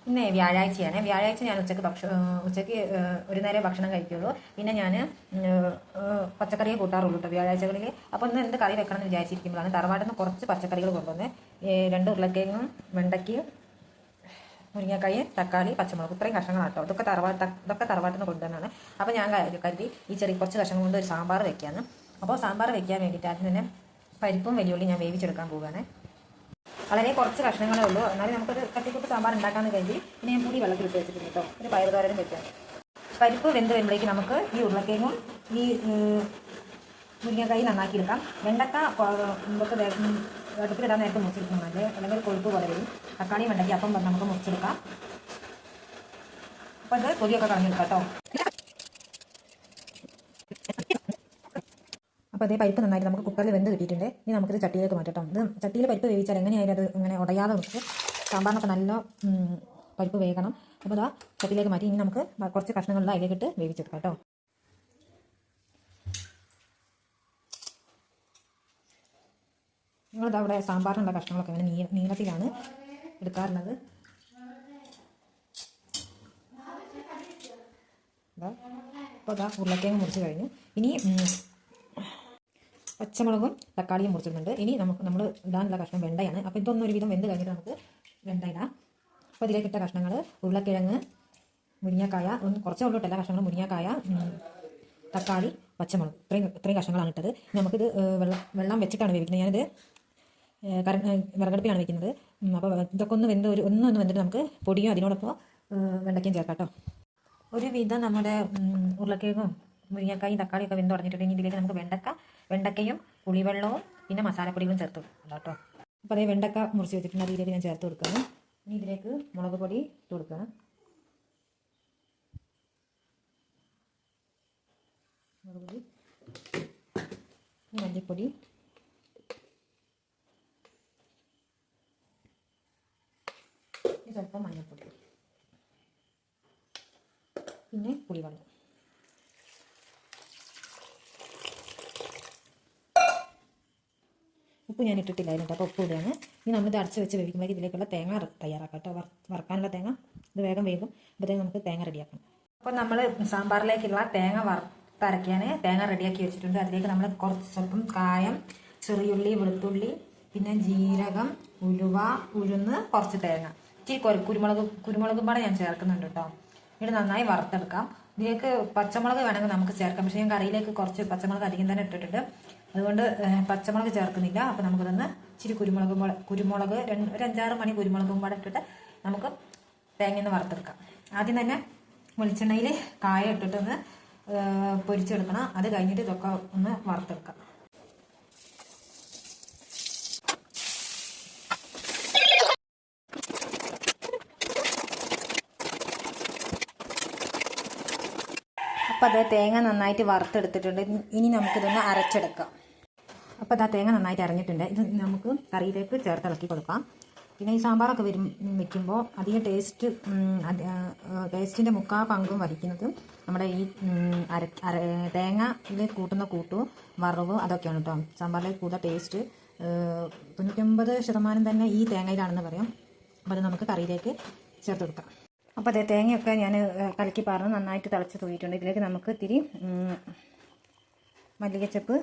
ഇന്ന് വ്യാഴാഴ്ചയാണ്. വ്യാഴാഴ്ച ഞാൻ ഉച്ചയ്ക്ക് ഒരു നേരം ഭക്ഷണം കഴിക്കുള്ളൂ. പിന്നെ ഞാൻ പച്ചക്കറിയെ കൂട്ടാറുള്ളൂ കേട്ടോ വ്യാഴാഴ്ചകളിൽ. അപ്പോൾ ഇന്ന് എന്ത് കറി വെക്കണം എന്ന് വിചാരിച്ചിരിക്കുമ്പോഴാണ് തറവാട്ടിൽ നിന്ന് കുറച്ച് പച്ചക്കറികൾ കൊണ്ടുവന്ന് 2 ഉരുളക്കിഴങ്ങും വെണ്ടയ്ക്കയും മുരിങ്ങക്കായ് തക്കാളി പച്ചമുളക് ഇത്രയും കഷ്ണങ്ങളാണ് കേട്ടോ. ഇതൊക്കെ തറവാട്ടിൽ നിന്ന് കൊണ്ടുവന്നാണ്. അപ്പോൾ ഞാൻ കരുതി ഈ കുറച്ച് കഷ്ണം കൊണ്ട് ഒരു സാമ്പാർ വെക്കാമെന്ന്. അപ്പോൾ സാമ്പാർ വെക്കാൻ വേണ്ടിയിട്ട് ആദ്യം തന്നെ പരിപ്പും വലിയുള്ളി ഞാൻ വേവിച്ചെടുക്കാൻ പോവുകയാണ്. വളരെ കുറച്ച് കഷ്ണങ്ങളേ ഉള്ളൂ, എന്നാലും നമുക്കൊരു തട്ടിക്കൂട്ട് സാമ്പാർ ഉണ്ടാക്കാമെന്ന് കരുതി. പിന്നെ ഞാൻ പുളി വെള്ളത്തിൽ ഇട്ട് വെച്ചിട്ടുണ്ട് കേട്ടോ. ഒരു പയർ തോരനും വെക്കാം. പരിപ്പ് വെന്ത് വരുമ്പോഴേക്ക് നമുക്ക് ഈ ഉരുളക്കിഴങ്ങും ഈ മുരിങ്ങക്കായി നന്നാക്കി എടുക്കാം. വെണ്ടക്ക നമുക്ക് അടുപ്പിലിടാൻ നേരത്തെ മുറിച്ചെടുക്കണം, അല്ലെങ്കിൽ കൊഴുപ്പ് പോലെ വരും. തക്കാളിയും വെണ്ടയ്ക്ക് അപ്പം നമുക്ക് മുറിച്ചെടുക്കാം. അപ്പോൾ അത് തൊലിയൊക്കെ കളഞ്ഞെടുക്കാം കേട്ടോ. അപ്പോൾ അതേ പരിപ്പ് നന്നായിട്ട് നമുക്ക് കുക്കറിൽ വെന്ത് കിട്ടിയിട്ടുണ്ട്. ഇനി നമുക്കിത് ചട്ടിയിലേക്ക് മാറ്റാം. ഇത് ചട്ടിയിൽ പരിപ്പ് വേവിച്ചാൽ എങ്ങനെയായാലും അത് ഇങ്ങനെ ഉടയാതെ നമുക്ക് സാമ്പാറിനൊക്കെ നല്ല പരിപ്പ് വേകണം. അപ്പോൾ അതാ ചട്ടിയിലേക്ക് മാറ്റി. ഇനി നമുക്ക് കുറച്ച് കഷ്ണങ്ങളിൽ അതിലേക്കിട്ട് വേവിച്ചെടുക്കാം കേട്ടോ. നിങ്ങളിത് അവിടെ സാമ്പാറിനുള്ള കഷ്ണങ്ങളൊക്കെ അങ്ങനെ നീളത്തിലാണ് എടുക്കാറുള്ളത്. അപ്പോൾ അതാ ഉരുളക്കിഴങ്ങ് മുറിച്ച് കഴിഞ്ഞു. ഇനി പച്ചമുളകും തക്കാളിയും മുറിച്ചിടുന്നുണ്ട്. ഇനി നമ്മൾ ഇടാനുള്ള കഷ്ണം വെണ്ടയാണ്. അപ്പോൾ ഇതൊന്നും ഒരുവിധം വെന്ത് കഴിഞ്ഞിട്ട് നമുക്ക് വെണ്ട ഇടാം. അപ്പോൾ ഇതിലേക്കിട്ട കഷ്ണങ്ങൾ ഉരുളക്കിഴങ്ങ്, മുരിങ്ങക്കായ, കുറച്ചേ ഉള്ളൂ എല്ലാ കഷ്ണങ്ങളും, മുരിങ്ങക്കായ, തക്കാളി, പച്ചമുളക് ഇത്രയും കഷ്ണങ്ങളാണ് ഇട്ടത്. നമുക്കിത് വെള്ളം വെച്ചിട്ടാണ് വേവിക്കുന്നത്. ഞാനിത് വിറകടുപ്പിലാണ് വെക്കുന്നത്. അപ്പോൾ ഇതൊക്കെ ഒന്ന് വെന്തിട്ട് നമുക്ക് പൊടിയും അതിനോടൊപ്പം വെണ്ടയ്ക്കയും ചേർക്കാം കേട്ടോ. ഒരുവിധം നമ്മുടെ ഉരുളക്കിഴങ്ങും മുരിങ്ങക്കായും തക്കാളിയൊക്കെ വെന്ത് തുടങ്ങിയിട്ടുണ്ടെങ്കിൽ ഇതിലേക്ക് നമുക്ക് വെണ്ടക്കയും പുളിവെള്ളവും പിന്നെ മസാലപ്പൊടികളും ചേർത്ത് കൊടുക്കാം കേട്ടോ. അപ്പോൾ അതേ വെണ്ടക്ക മുറിച്ച് വെച്ചിട്ടുണ്ട്, അതിലേക്ക് ഞാൻ ചേർത്ത് കൊടുക്കുകയാണ്. ഇനി ഇതിലേക്ക് മുളക് പൊടി ഇട്ട് കൊടുക്കണം. മുളക് പൊടി, മല്ലിപ്പൊടി, സ്വല്പം മഞ്ഞൾപ്പൊടി, പിന്നെ പുളിവെള്ളം. ഉപ്പ് ഞാൻ ഇട്ടിട്ടില്ലായിരുന്നു കേട്ടോ. അപ്പോൾ ഉപ്പ് ഇടുകയാണ്. ഇനി നമ്മളിത് അടച്ച് വെച്ച് വേവിക്കുമ്പോൾ ഇതിലേക്കുള്ള തേങ്ങ തയ്യാറാക്കാം കേട്ടോ. വറുക്കാനുള്ള തേങ്ങ ഇത് വേഗം വേകും. അപ്പോഴത്തേക്ക് നമുക്ക് തേങ്ങ റെഡിയാക്കണം. അപ്പോൾ നമ്മൾ സാമ്പാറിലേക്കുള്ള തേങ്ങ വറുത്തരയ്ക്കാൻ തേങ്ങ റെഡിയാക്കി വെച്ചിട്ടുണ്ട്. അതിലേക്ക് നമ്മൾ സ്വല്പം കായം, ചെറിയുള്ളി, വെളുത്തുള്ളി, പിന്നെ ജീരകം, ഉലുവ, ഉഴുന്ന്, കുറച്ച് തേങ്ങ, ഇച്ചിരി കുരുമുളകും പാടെ ഞാൻ ചേർക്കുന്നുണ്ട് കേട്ടോ. ഇത് നന്നായി വറുത്തെടുക്കാം. ഇതിലേക്ക് പച്ചമുളക് വേണമെങ്കിൽ നമുക്ക് ചേർക്കാം. പക്ഷേ ഞാൻ കറിയിലേക്ക് കുറച്ച് പച്ചമുളക് അധികം തന്നെ ഇട്ടിട്ടുണ്ട്, അതുകൊണ്ട് പച്ചമുളക് ചേർക്കുന്നില്ല. അപ്പോൾ നമുക്കിതൊന്ന് ഇച്ചിരി കുരുമുളക് ഒരു 5-6 മണി കുരുമുളകും പാടെ ഇട്ടിട്ട് നമുക്ക് തേങ്ങയൊന്ന് വറുത്തെടുക്കാം. ആദ്യം തന്നെ വെളിച്ചെണ്ണയിൽ കായ ഇട്ടിട്ടൊന്ന് പൊരിച്ചെടുക്കണം. അത് കഴിഞ്ഞിട്ട് ഇതൊക്കെ ഒന്ന് വറുത്തെടുക്കാം. അപ്പോൾ അത് തേങ്ങ നന്നായിട്ട് വറുത്തെടുത്തിട്ടുണ്ട്. ഇനി നമുക്കിതൊന്ന് അരച്ചെടുക്കാം. അപ്പോൾ അത് തേങ്ങ നന്നായിട്ട് അരഞ്ഞിട്ടുണ്ട്. ഇത് നമുക്ക് കറിയിലേക്ക് ചേർത്തിളക്കി കൊടുക്കാം. പിന്നെ ഈ സാമ്പാറൊക്കെ വെക്കുമ്പോൾ അധികം ടേസ്റ്റിൻ്റെ 3/4 പങ്കും വഹിക്കുന്നത് നമ്മുടെ ഈ തേങ്ങയിൽ കൂട്ടുന്ന വറവ് അതൊക്കെയാണ് കേട്ടോ. സാമ്പാറിലേക്ക് കൂടുതൽ ടേസ്റ്റ് 99% തന്നെ ഈ തേങ്ങയിലാണെന്ന് പറയാം. അപ്പോൾ അത് നമുക്ക് കറിയിലേക്ക് ചേർത്ത് കൊടുക്കാം. അപ്പോൾ അതേ തേങ്ങയൊക്കെ ഞാൻ കലക്കി പറഞ്ഞ് നന്നായിട്ട് തിളച്ച് തൂക്കിയിട്ടുണ്ട്. ഇതിലേക്ക് നമുക്ക് ഇത്തിരി മല്ലികച്ചപ്പ്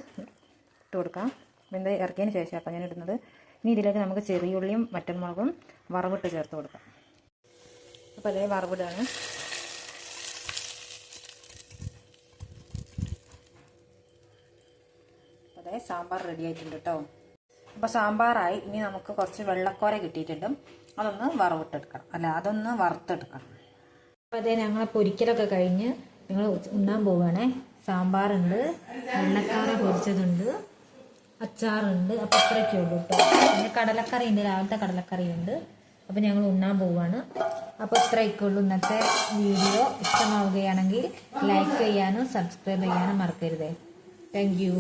ഇട്ട് കൊടുക്കാം. വെന്ത് ഇറക്കിയതിന് ശേഷം അപ്പോൾ ഞാൻ ഇടുന്നത്. ഇനി ഇതിലേക്ക് നമുക്ക് ചെറിയുള്ളിയും വറ്റൽമുളകും വറവിട്ട് ചേർത്ത് കൊടുക്കാം. അപ്പോൾ അതേ വറവിടാണ്. അതേ സാമ്പാർ റെഡി ആയിട്ടുണ്ട് കേട്ടോ. അപ്പോൾ സാമ്പാറായി. ഇനി നമുക്ക് കുറച്ച് വെള്ളക്കോര കിട്ടിയിട്ടുണ്ട്, അതൊന്ന് അതൊന്ന് വറുത്തെടുക്കണം. അപ്പോൾ അതേ ഞങ്ങളെ പൊരിക്കലൊക്കെ കഴിഞ്ഞ് ഞങ്ങൾ ഉണ്ണാൻ പോവുകയാണേ. സാമ്പാറുണ്ട്, വെള്ളക്കാര പൊരിച്ചതുണ്ട്, അച്ചാറുണ്ട്. അപ്പോൾ ഇത്രയൊക്കെ ഉള്ളൂ കേട്ടോ. പിന്നെ കടലക്കറി ഉണ്ട്, രാവിലത്തെ കടലക്കറി ഉണ്ട്. അപ്പോൾ ഞങ്ങൾ ഉണ്ണാൻ പോവുകയാണ്. അപ്പോൾ ഇത്രയൊക്കെ ഉള്ളൂ ഇന്നത്തെ വീഡിയോ. ഇഷ്ടമാവുകയാണെങ്കിൽ ലൈക്ക് ചെയ്യാനും സബ്സ്ക്രൈബ് ചെയ്യാനും മറക്കരുതേ. Thank you.